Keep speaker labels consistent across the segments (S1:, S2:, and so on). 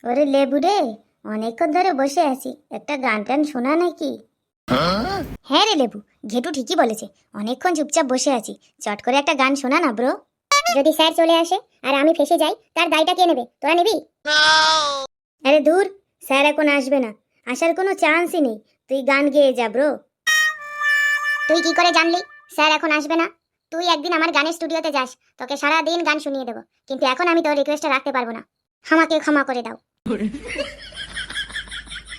S1: ওরে লেবু রে, অনেকক্ষণ ধরে বসে আছি, একটা গান টান শোনা নাকি? হ্যাঁ রে লেবু, ঘেটু ঠিকই বলেছে, অনেকক্ষণ চুপচাপ বসে আছি, চট করে একটা গান শোনা না ব্রো।
S2: যদি স্যার চলে আসে আর আমি ফেসে যাই, তার দায়টা কে নেবে? তোরা নিবি?
S1: আরে দূর, স্যার এখন আসবে না, আসার কোনো চান্সই নেই, তুই গান গেয়ে যা ব্রো।
S2: তুই কি করে জানলি স্যার এখন আসবে না? তুই একদিন আমার গানের স্টুডিওতে যাস, তোকে সারা দিন গান শুনিয়ে দেবো, কিন্তু এখন আমি তোর রিকোয়েস্টটা রাখতে পারবো না। আমাকে ক্ষমা করে দাও।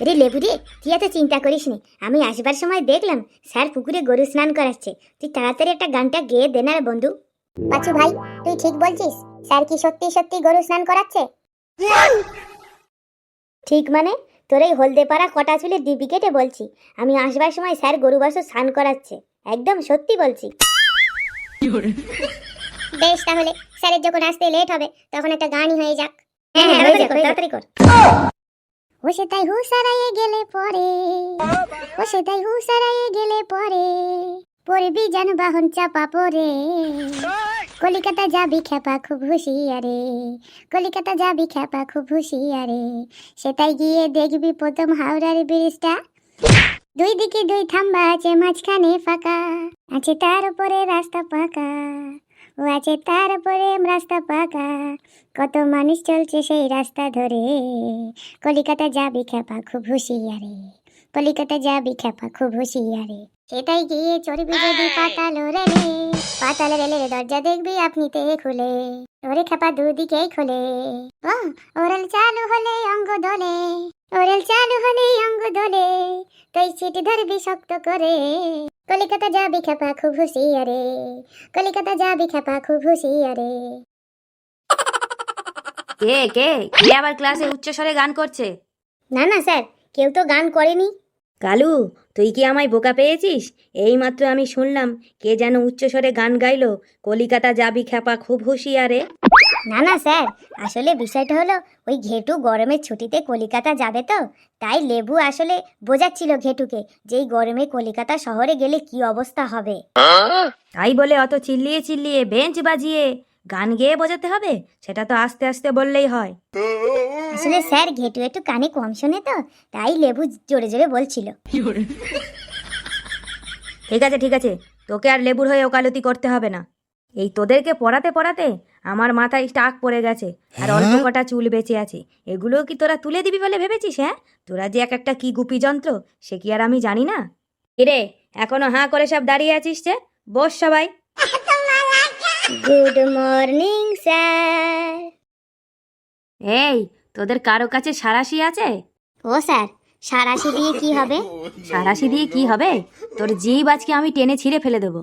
S1: রে লেবু রে, তুই এত চিন্তা করিস নি, আমি আসবার সময় দেখলাম স্যার পুকুরে গরু স্নান করাচ্ছে, তুই তাড়াতাড়ি একটা গানটা গেয়ে দে না রে বন্ধু।
S2: পাঁচু ভাই, তুই ঠিক বলছিস? স্যার কি সত্যি সত্যি গরু স্নান করাচ্ছে?
S1: ঠিক মানে, তোর এই হলদে পাড়া কটা চুলে ডিপি কেটে বলছি, আমি আসবার সময় স্যার গরু বাছুর স্নান করাচ্ছে, একদম সত্যি বলছি।
S2: বেশ, তাহলে স্যারের যখন আসতে লেট হবে তখন একটা গানই হয়ে যাক।
S1: হ্যাঁ হ্যাঁ, হয়ে যাক, তাড়াতাড়ি কর।
S2: ও সেটাই হুসারাইয়ে গেলে পরে, ও সেটাই হুসারাইয়ে গেলে পরে, পড়বি যানবাহন চাপা পড়ে, কলিকাতা যাবি খেপা খুব হুঁশিয়ারে, কলিকাতা যাবি খেপা খুব হুঁশিয়ারে, সেটাই গিয়ে দেখবি প্রথম হাওড়ার ব্রিজটা, দুই দিকে দুই থাম্বা আছে, মাঝখানে ফাঁকা আছে, তার উপরে রাস্তা পাকা, ও আছে তার উপরে রাস্তা পাকা, কত মানুষ চলছে সেই রাস্তা ধরে, কলিকাতা যাবি খেপা খুব হুঁশিয়ারে, কলিকাতা যাবি খেপা খুব হুঁশিয়ারে, সেটাই গিয়ে চড়বি যদি পাতাল রেলে, পাতাল রেলের দরজা দেখবি আপনিতে খুলে, ওরে খেপা দুদিকেই খোলে, ওরেল চালু হলে অঙ্গ দোলে, ওরেল চালু হলে অঙ্গ দোলে, তুই সিট ধরবি শক্ত করে, কলিকাতা যাবি খেপা খুব হুঁশিয়ারে, কলিকাতা যাবি খেপা খুব হুঁশিয়ারে।
S3: কে কে কে আবার ক্লাসে উচ্চস্বরে গান করছে?
S1: না না স্যার, কেউ তো গান করেনি।
S3: কালু, তুই কি আমায় বোকা পেয়েছিস? এইমাত্র আমি শুনলাম কে যেন উচ্চস্বরে গান গাইলো, কলিকাতা যাবি খ্যাপা খুব হুঁশিয়ারে।
S1: না না স্যার, আসলে বিষয়টা হলো ওই ঘেটু গরমের ছুটিতে কলিকাতা যাবে তো, তাই লেবু আসলে বোঝাচ্ছিল ঘেটুকে যে এই গরমে কলিকাতা শহরে গেলে কি অবস্থা হবে।
S3: তাই বলে অত চিল্লিয়ে চিল্লিয়ে বেঞ্চ বাজিয়ে গান গেয়ে বোঝাতে হবে? সেটা তো আস্তে আস্তে বললেই হয়।
S1: আসলে স্যার ঘেটু একটু কানে কম শোনে তো, তাই লেবু জোরে জোরে বলছিল।
S3: ঠিক আছে ঠিক আছে, তোকে আর লেবুর হয়ে ওকালতি করতে হবে না। এই তোদেরকে পড়াতে পড়াতে আমার মাথায় টাক পড়ে গেছে, আর অল্প কটা চুল বেঁচে আছে, এগুলো কি তোরা তুলে দিবি বলে ভেবেছিস? হ্যাঁ, তোরা যে এক একটা কি গুপি যন্ত্র, সে কি আর আমি জানি না? কিরে, এখনো হাঁ করে সব দাঁড়িয়ে আছিস যে? বস সবাই।
S1: Good morning sir.
S3: এই, তোদের কারো কাছে সাঁড়াশি আছে?
S1: ও স্যার, সারাশি দিয়ে কি হবে?
S3: সাঁড়াশি দিয়ে কি হবে? তোর জিভ আজকে আমি টেনে ছিঁড়ে ফেলে দেবো।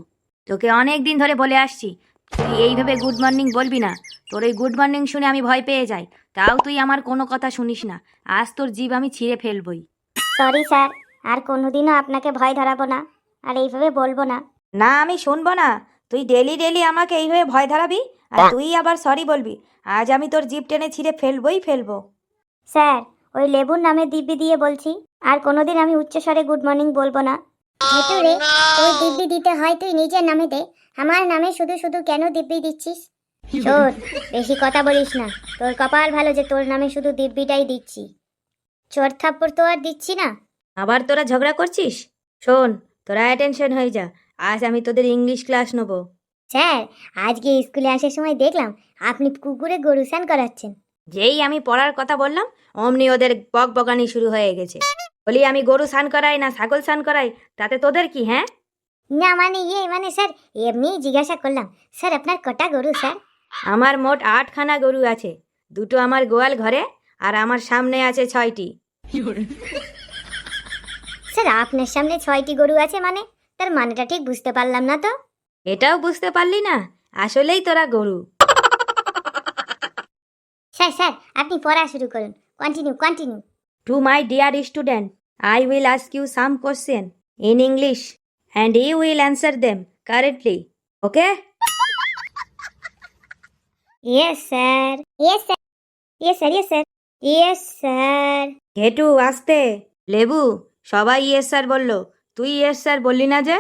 S3: তোকে অনেক দিন ধরে বলে আসছি তুই এইভাবে গুড মর্নিং বলবি না। তোর এই গুড মর্নিং শুনে আমি ভয় পেয়ে যাই, তাও তুই আমার কোনো কথা শুনিস না। আজ তোর জিভ আমি ছিঁড়ে ফেলবই।
S1: সরি স্যার, আর কোনোদিনও আপনাকে ভয় ধরাবো না, আর এইভাবে বলবো না।
S3: না, আমি শুনবো না। তুই ডেলি ডেলি আমাকে এইভাবে ভয় ধরাবি, আর তুই আবার সরি বলবি। আজ আমি তোর জিভ টেনে ছিঁড়ে ফেলবই ফেলবো।
S1: স্যার, ওই লেবুর নামে দিব্যি দিয়ে বলছি, আর কোনোদিন আমি উচ্চস্বরে গুড মর্নিং বলবো না।
S2: ঘেটু রে, ওই দিব্যি দিতে হয় তুই নিজের নামে দে, আমার নামে শুধু শুধু কেন দিব্যি দিচ্ছিস?
S1: শোন, বেশি কথা বলিস না, তোর কপাল ভালো যে তোর নামে শুধু দিব্যিটাই দিচ্ছি, চোর থাপ্পড় তো আর দিচ্ছি না।
S3: আবার তোরা ঝগড়া করছিস? শোন, তোরা অ্যাটেনশন হয়ে যা, আজ আমি তোদের ইংলিশ ক্লাস নেবো।
S1: স্যার, আজকে স্কুলে আসার সময় দেখলাম আপনি কুকুরে গরু স্নান করাচ্ছেন।
S3: যেই আমি পড়ার কথা বললাম, অমনি ওদের বকবকানি শুরু হয়ে গেছে। বলি আমি গরু স্নান করাই না ছাগল স্নান করাই, তাতে তোদের কি? হ্যাঁ,
S1: না মানে মানে স্যার, এমনি জিজ্ঞাসা করলাম। স্যার, আপনার কটা গরু স্যার?
S3: আমার মোট 8খানা গরু আছে। দুটো আমার গোয়াল ঘরে, আর আমার সামনে আছে 6টি।
S1: স্যার, আপনার সামনে 6টি গরু আছে মানে, তার মানেটা ঠিক বুঝতে পারলাম না তো।
S3: এটাও বুঝতে পারলি না? আসলেই তোরা গরু।
S1: স্যার স্যার, আপনি পড়া শুরু করুন, continue continue.
S3: To my dear student, I will ask you some question in English and you will answer them correctly. Okay?
S1: Yes sir, yes sir, yes sir, yes sir, yes sir.
S3: ঘেটু আসতে। লেবু, সবাই yes sir বললো, তুই yes sir বললি না যে?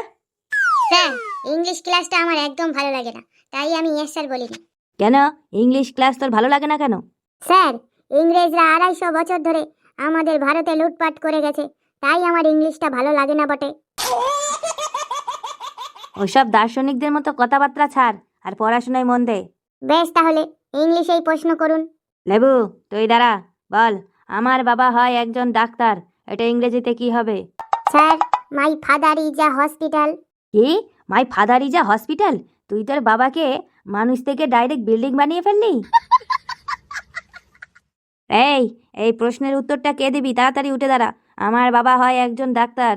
S2: Sir, English ক্লাসটা আমার একদম ভালো লাগে না, তাই আমি ইয়েস স্যার বলি না।
S3: কেন ইংলিশ ক্লাস তোর ভালো লাগে না কেন?
S2: স্যার, ইংরেজরা 250 বছর ধরে আমাদের ভারতে লুটপাট করে গেছে, তাই আমার ইংলিশটা ভালো লাগে না বটে।
S3: ওসব দার্শনিকদের মতো কথাবার্তা ছাড় আর পড়াশোনায় মন দে।
S2: বেশ, তাহলে ইংলিশেই প্রশ্ন করুন।
S3: লেবু, তুই দাঁড়া, বল, আমার বাবা হয় একজন ডাক্তার, এটা ইংরেজিতে কি হবে?
S2: Sir, my father is a hospital.
S3: কি? My father is a hospital? তুই তোর বাবাকে মানুষ থেকে ডাইরেক্ট বিল্ডিং বানিয়ে ফেললি? এই এই প্রশ্নের উত্তরটা কে দিবি? তাড়াতাড়ি উঠে দাঁড়া। আমার বাবা হয় একজন ডাক্তার।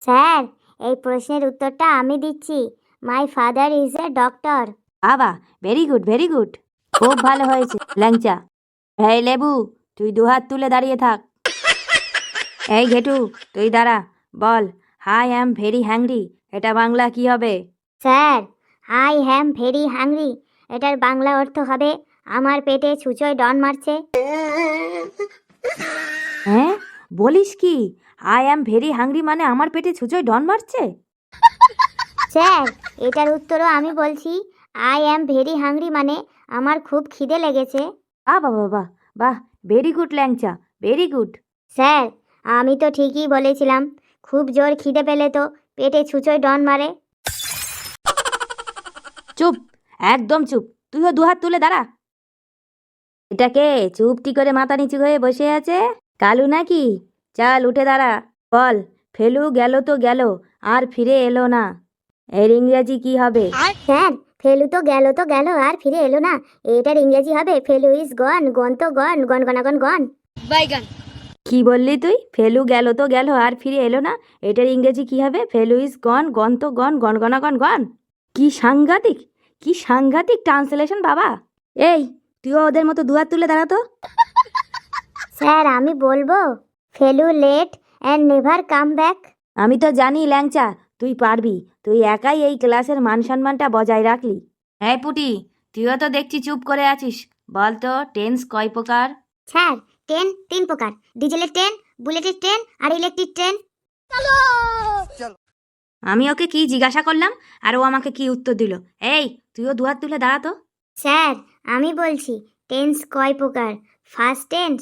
S2: স্যার, এই প্রশ্নের উত্তরটা আমি দিচ্ছি। মাই ফাদার ইজ এ ডক্টর।
S3: বাবা, ভেরি গুড, ভেরি গুড, খুব ভালো হয়েছে ল্যাংচা। এই লেবু, তুই দুহাত তুলে দাঁড়িয়ে থাক। এই ঘেটু, তুই দাঁড়া, বল, হাই অ্যাম ভেরি হ্যাংরি, এটা বাংলা কি হবে?
S2: Sir, I Ham very hungry, এটার বাংলা অর্থ হবে আমার পেটে ছুঁচোয় ডন মারছে।
S3: হ্যাঁ, বলিস কি? আই অ্যাম ভেরি হাংরি মানে আমার পেটে ছুঁচোয় ডন মারছে?
S2: স্যার, এটার উত্তরও আমি বলছি। আই অ্যাম ভেরি হাংরি মানে আমার খুব খিদে লেগেছে।
S3: বাহ বাহ বাহ বাহ, বাহ, ভেরি গুড ল্যাংচা, ভেরি গুড।
S2: স্যার, আমি তো ঠিকই বলেছিলাম। খুব জোর খিদে পেলে তো পেটে ছুঁচোয় ডন মারে।
S3: চুপ, একদম চুপ, তুইও দুহাত তুলে দাঁড়া। এটাকে চুপটি করে মাথা নিচু হয়ে বসে আছে? কালু নাকি? চল উঠে দাঁড়া, বল, ফেলু গেল তো গেল, আর ফিরে এলো না, এর ইংরেজি কি হবে?
S2: স্যার, ফেলু তো গেল আর ফিরে এলো না, এটার ইংরেজি হবে ফেলু ইজ গন, গন তো গন, গন গনাগন গন।
S3: কি বললি তুই? ফেলু গেল তো গেল আর ফিরে এলো না, এটার ইংরেজি কি হবে? ফেলু ইজ গন, গন তো গন, গন গনাগন গন। কি সাংঘাতিক, কি সাংঘাতিক ট্রান্সলেশন বাবা। এই, তুইও ওদের মতো দুহাত তুলে দাঁড়াতো।
S2: স্যার, আমি বলবো ফেলু late and never come back.
S3: আমি তো জানি ল্যাংচা, তুই পারবি, তুই একাই এই ক্লাসের মান সম্মানটা বজায় রাখলি। হ্যাঁ পুটি, তুইও তো দেখছি চুপ করে আছিস, বল তো টেন্স কয় প্রকার?
S2: স্যার, ট্রেন 3 প্রকার, ডিজেলের ট্রেন, বুলেটের ট্রেন আর ইলেকট্রিক ট্রেন।
S3: আমি ওকে কি জিজ্ঞাসা করলাম আর ও আমাকে কি উত্তর দিল? এই, তুইও দুহাত তুলে দাঁড়াতো।
S2: স্যার, আমি বলছি টেন্স কয় প্রকার, first tense,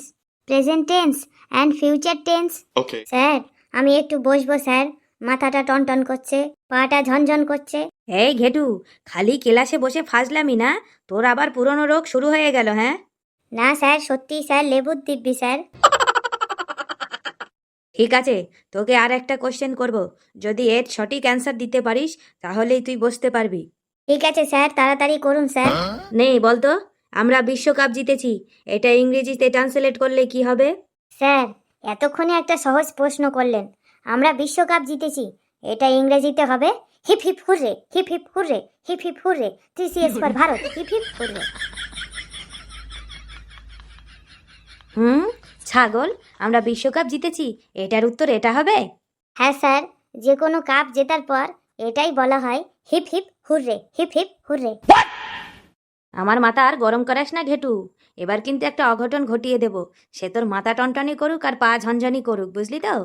S2: present tense and future tense.
S4: Okay.
S2: Sir, আমি একটু বসবো স্যার, মাথাটা টনটন করছে, পাটা ঝনঝন করছে।
S3: এই ঘেটু, খালি ক্লাসে বসে ফাজলামি না, তোর আবার পুরনো রোগ শুরু হয়ে গেল? হ্যাঁ
S2: না স্যার, সত্যি স্যার, লেবুর দিব্যি স্যার।
S3: ঠিক আছে, তোকে আর একটা কোশ্চেন করব, যদি এর সঠিক অ্যান্সার দিতে পারিস তাহলেই তুই বসতে পারবি।
S2: ঠিক আছে স্যার, তাড়াতাড়ি করুন স্যার।
S3: নেই বলতো, আমরা বিশ্বকাপ জিতেছি, এটা ইংরেজিতে ট্রান্সলেট করলে কি হবে?
S2: স্যার, এতক্ষণে একটা সহজ প্রশ্ন করলেন, আমরা বিশ্বকাপ জিতেছি, এটা ইংরেজিতে হবে hip hip hooray, hip hip hooray, hip hip hooray, TCS for Bharat, hip hip hooray.
S3: ছাগল, আমরা বিশ্বকাপ জিতেছি, এটার উত্তর এটা হবে?
S2: হ্যাঁ স্যার, যে কোনো কাপ জেতার পর এটাই বলা হয় hip hip hooray, hip hip hooray.
S3: আমার মাথা আর গরম করাস না ঘেটু, এবার কিন্তু একটা অঘটন ঘটিয়ে দেব, সে তোর মাথা টনটনি করুক আর পা ঝনঝনি করুক, বুঝলি তো?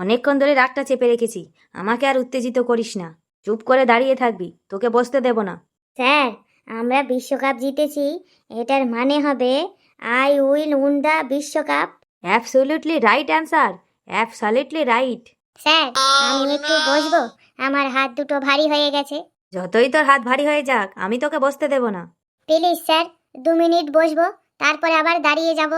S3: অনেকক্ষণ ধরে রাগটা চেপে রেখেছি, আমাকে আর উত্তেজিত করিস না, চুপ করে দাঁড়িয়ে থাকবি, তোকে বসতে দেব না।
S2: স্যার, আমরা বিশ্বকাপ জিতেছি, এটার মানে হবে আই উইল উইন দ্য বিশ্বকাপ।
S3: Absolutely right answer, absolutely right.
S2: Sir, আমি একটু বসবো, আমার হাত দুটো ভারী হয়ে গেছে।
S3: যতই তোর হাত ভারী হয়ে যাক, আমি তোকে বসতে দেব না।
S2: প্লিজ স্যার, 2 মিনিট বসবো, তারপরে আবার দাঁড়িয়ে যাব।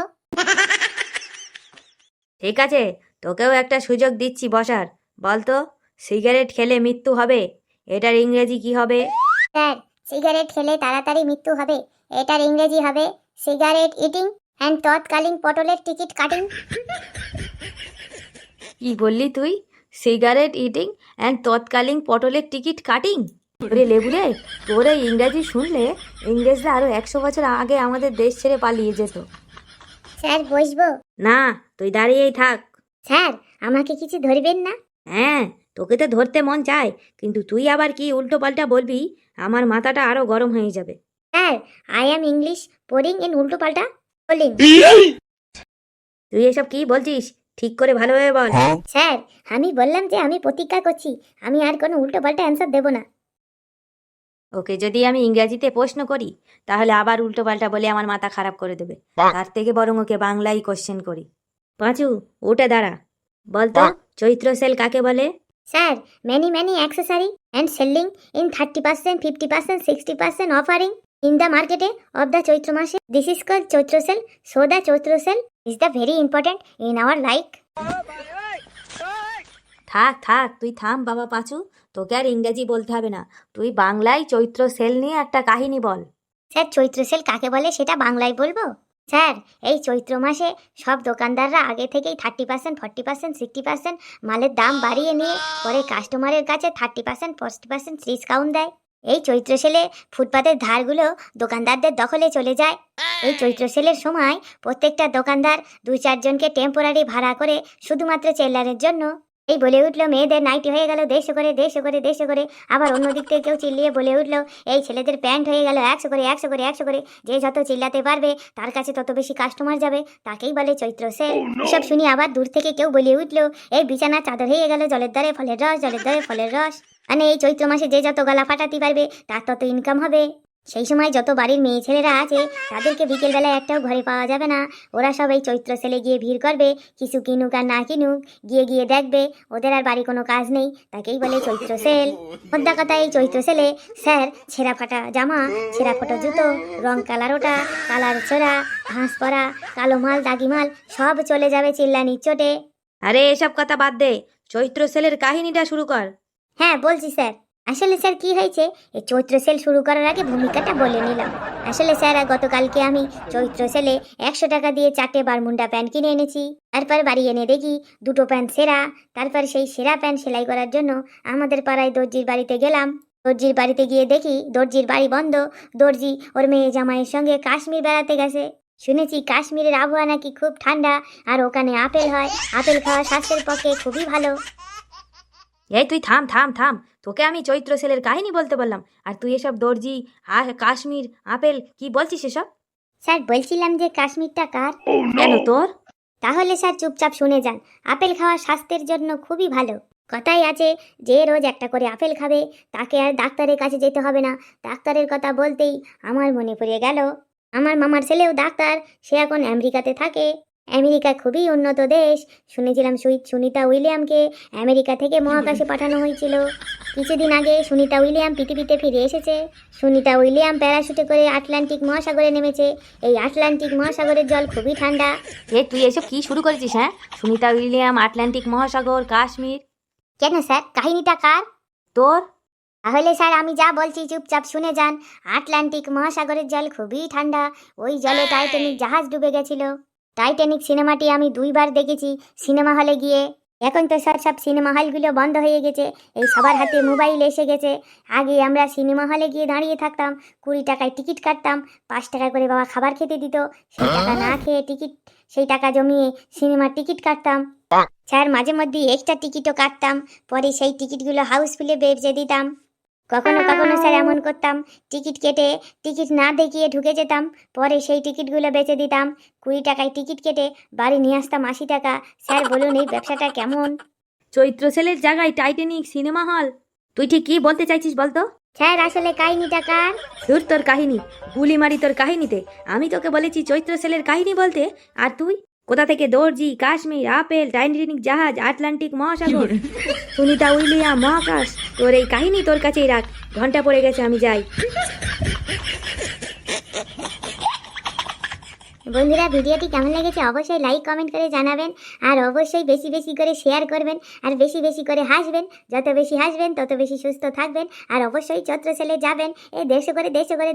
S3: ঠিক আছে, তোকেও একটা সুযোগ দিচ্ছি বসার, বল তো, সিগারেট খেলে মৃত্যু হবে, এটার ইংরেজি কি হবে?
S2: স্যার, সিগারেট খেলে তাড়াতাড়ি মৃত্যু হবে, এটার ইংরেজি হবে সিগারেট ইটিং অ্যান্ড তৎকালীন পটলের টিকিট কাটিং।
S3: কি বললি তুই? সিগারেট ইটিং অ্যান্ড তৎকালীন পটলের টিকিট কাটিং? ওরে লেবুরে, তোর এই ইংরাজি শুনলে ইংরেজরা আরো 100 বছর আগে আমাদের দেশ ছেড়ে পালিয়ে যেত।
S2: স্যার, বসবো?
S3: না, তুই দাঁড়িয়েই থাক।
S2: স্যার, আমাকে কিছু ধরবেন না?
S3: হ্যাঁ, তোকে তো ধরতে মন চায়, কিন্তু তুই আবার কি উল্টো পাল্টা বলবি, আমার মাথাটা আরো গরম হয়ে যাবে।
S2: Sir, I am English pouring in উল্টো পাল্টা বলিং।
S3: তুই এসব কি বলছিস? ঠিক করে ভালোভাবে বল।
S2: স্যার, আমি বললাম যে আমি প্রতিজ্ঞা করছি আমি আর কোনো উল্টো পাল্টা অ্যান্সার দেব না।
S3: ওকে যদি আমি ইংরেজিতে প্রশ্ন করি তাহলে আবার উল্টোপাল্টা বলে আমার মাথা খারাপ করে দেবে। তার থেকে বরং ওকে বাংলায় কোশ্চেন করি। পাঁচু, উঠে দাঁড়া, বলতো চৈত্র সেল কাকে বলে?
S1: Sir, many many accessory and selling in 30%, 50%, 60% offering in the market of the Chaitra Mase. This is called Chaitra sale. So the Chaitra sale is the very important in our life.
S3: থাক থাক, তুই থাম বাবা পাঁচু, তোকে আর ইংরেজি বলতে হবে না, তুই বাংলায় চৈত্র সেল নিয়ে একটা কাহিনী বল।
S1: স্যার, চৈত্র সেল কাকে বলে সেটা বাংলায় বলবো? স্যার, এই চৈত্র মাসে সব দোকানদাররা আগে থেকেই 30%, 40%, 60% মালের দাম বাড়িয়ে নিয়ে পরে কাস্টমারের কাছে 30%, 40% ডিসকাউন্ট দেয়। এই চৈত্র সেলে ফুটপাতের ধারগুলো দোকানদারদের দখলে চলে যায়। এই চৈত্র সেলের সময় প্রত্যেকটা দোকানদার 2-4 জনকে টেম্পোরারি ভাড়া করে শুধুমাত্র চেল্লারের জন্য। এই বলে উঠলো মেয়েদের নাইটি হয়ে গেল 150 করে, 150 করে, 150 করে। আবার অন্য দিক থেকে কেউ চিল্লিয়ে বলে উঠলো এই ছেলেদের প্যান্ট হয়ে গেল 100 করে, 100 করে, 100 করে। যে যত চিল্লাতে পারবে তার কাছে তত বেশি কাস্টমার যাবে, তাকেই বলে চৈত্র সেল। এসব শুনি আবার দূর থেকে কেউ বলে উঠলো এই বিছানা চাদর হয়ে গেল জলের দ্বারে ফলের রস, জলের দ্বারে ফলের রস। মানে এই চৈত্র মাসে যে যত গলা ফাটাতে পারবে তার তত ইনকাম হবে। সেই সময় যত বাড়ির মেয়ে ছেলেরা আছে তাদেরকে বিকেলবেলায় একটাও ঘরে পাওয়া যাবে না। ওরা সব এই চৈত্র সেলে গিয়ে ভিড় করবে, কিছু কিনুক আর না কিনুক, গিয়ে গিয়ে দেখবে ওদের আর বাড়ি কোনো কাজ নেই, তাকেই বলে চৈত্র সেল। মোদ্দা কথা, এই চৈত্র সেলে স্যার ছেঁড়া ফাটা জামা, ছেঁড়া ফটো জুতো, রং কালার ওটা, কালার ছোড়া, ঘাস পরা, কালো মাল, দাগি মাল সব চলে যাবে চিল্লানির চোটে।
S3: আরে এসব কথা বাদ দে, চৈত্র সেলের কাহিনীটা শুরু কর।
S1: হ্যাঁ বলছি স্যার। আসলে স্যার কি হয়েছে, এই চৈত্র সেল শুরু করার আগে ভূমিকাটা বলে নিলাম। আসলে স্যার গতকালকে আমি চৈত্র সেলে 100 টাকা দিয়ে 4টে বারমুন্ডা প্যান্ট কিনে এনেছি। তারপর বাড়ি এনে দেখি 2টো প্যান্ট সেরা। তারপর সেই সেরা প্যান্ট সেলাই করার জন্য আমাদের পাড়ায় দর্জির বাড়িতে গেলাম। দর্জির বাড়িতে গিয়ে দেখি দর্জির বাড়ি বন্ধ। দর্জি ওর মেয়ে জামাইয়ের সঙ্গে কাশ্মীর বেড়াতে গেছে। শুনেছি কাশ্মীরের আবহাওয়া নাকি খুব ঠান্ডা, আর ওখানে আপেল হয়। আপেল খাওয়া স্বাস্থ্যের পক্ষে খুবই ভালো।
S3: এই তুই থাম থাম থাম, তোকে আমি চৈত্র সেলের কাহিনী বলতে বললাম আর তুই এসব দর্জি আর কাশ্মীর আপেল কি বলছিস এসব?
S1: স্যার বলছিলাম যে কাশ্মীরটা কার?
S3: কেন তোর?
S1: তাহলে স্যার চুপচাপ শুনে যান। আপেল খাওয়া স্বাস্থ্যের জন্য খুবই ভালো। কথাই আছে যে রোজ একটা করে আপেল খাবে তাকে আর ডাক্তারের কাছে যেতে হবে না। ডাক্তারের কথা বলতেই আমার মনে পড়ে গেল আমার মামার ছেলেও ডাক্তার, সে এখন আমেরিকাতে থাকে। আমেরিকা খুবই উন্নত দেশ। শুনেছিলাম সুনিতা উইলিয়ামকে আমেরিকা থেকে মহাকাশে পাঠানো হয়েছিল। কিছুদিন আগে সুনিতা উইলিয়াম পৃথিবীতে ফিরে এসেছে। সুনিতা উইলিয়াম প্যারাশুটে করে আটলান্টিক মহাসাগরে নেমেছে। এই আটলান্টিক মহাসাগরের জল খুবই ঠান্ডা।
S3: তুই এসব কি শুরু করেছিস? হ্যাঁ, সুনিতা উইলিয়াম, আটলান্টিক মহাসাগর, কাশ্মীর।
S1: কেন স্যার, কাহিনীটা কার?
S3: তোর?
S1: তাহলে স্যার আমি যা বলছি চুপচাপ শুনে যান। আটলান্টিক মহাসাগরের জল খুবই ঠান্ডা। ওই জলে টাইটানিক জাহাজ ডুবে গেছিল। টাইটানিক সিনেমাটি আমি 2বার দেখেছি সিনেমা হলে গিয়ে। এখন তো স্যার সব সিনেমা হলগুলো বন্ধ হয়ে গেছে, এই সবার হাতে মোবাইল এসে গেছে। আগে আমরা সিনেমা হলে গিয়ে দাঁড়িয়ে থাকতাম, 20 টাকায় টিকিট কাটতাম, 5 টাকা করে বাবা খাবার খেতে দিত। সেই টাকা না খেয়ে সেই টাকা জমিয়ে সিনেমার টিকিট কাটতাম। স্যার মাঝে মধ্যে এক্সট্রা টিকিটও কাটতাম, পরে সেই টিকিটগুলো হাউসফুলে বেচে দিতাম। কখনো কখনো স্যার এমন করতাম, টিকিট কেটে টিকিট না দেখিয়ে ঢুকে যেতাম, পরে সেই টিকিটগুলো বেচে দিতাম। 20 টাকায় টিকিট কেটে বাড়ি নিয়ে আসতাম 80 টাকা। স্যার বলুন এই ব্যবসাটা কেমন?
S3: চৈত্র সেলের জায়গায় টাইটানিক সিনেমা হল? তুই ঠিক কি বলতে চাইছিস বলতো?
S1: স্যার আসলে কাহিনীটা কার?
S3: তোর কাহিনী গুলি মারি তোর কাহিনীতে। আমি তোকে বলেছি চৈত্র সেলের কাহিনী বলতে, আর তুই কোথা থেকে দর্জি, কাশ্মীর, আপেল, টাইটানিক জাহাজ, আটলান্টিক মহাসাগর, সুনিতা উইলিয়াম, মহাকাশ। তোর এই কাহিনী তোর কাছেই রাখ, ঘন্টা পড়ে গেছে, আমি যাই।
S1: বন্ধুরা ভিডিওটি কেমন লেগেছে অবশ্যই লাইক কমেন্ট করে জানাবেন, আর অবশ্যই বেশি বেশি করে শেয়ার করবেন, আর বেশি বেশি করে হাসবেন। যত বেশি হাসবেন তত বেশি সুস্থ থাকবেন। আর অবশ্যই চৈত্র সেলে যাবেন। এই 150 করে